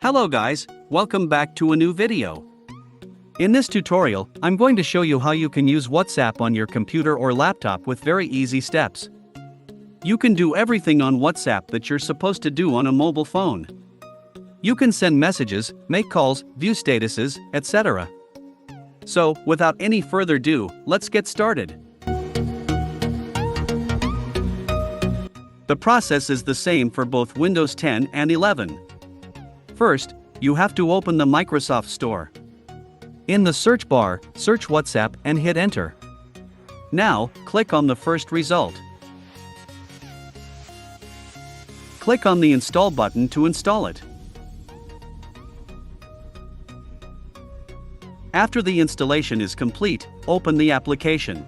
Hello guys, welcome back to a new video. In this tutorial, I'm going to show you how you can use WhatsApp on your computer or laptop with very easy steps. You can do everything on WhatsApp that you're supposed to do on a mobile phone. You can send messages, make calls, view statuses, etc. So, without any further ado, let's get started. The process is the same for both Windows 10 and 11. First, you have to open the Microsoft Store. In the search bar, search WhatsApp and hit enter. Now, click on the first result. Click on the install button to install it. After the installation is complete, open the application.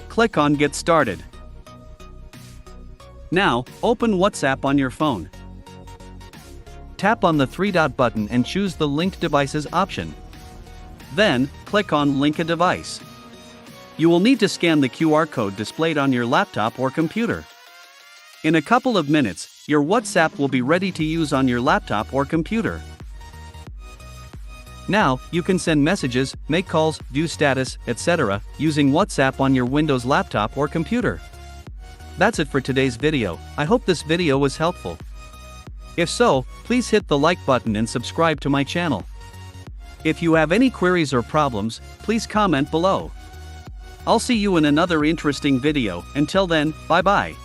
Click on Get Started. Now, open WhatsApp on your phone. Tap on the three-dot button and choose the Link Devices option. Then, click on Link a Device. You will need to scan the QR code displayed on your laptop or computer. In a couple of minutes, your WhatsApp will be ready to use on your laptop or computer. Now, you can send messages, make calls, view status, etc. using WhatsApp on your Windows laptop or computer. That's it for today's video. I hope this video was helpful. If so, please hit the like button and subscribe to my channel. If you have any queries or problems, please comment below. I'll see you in another interesting video. Until then, bye-bye.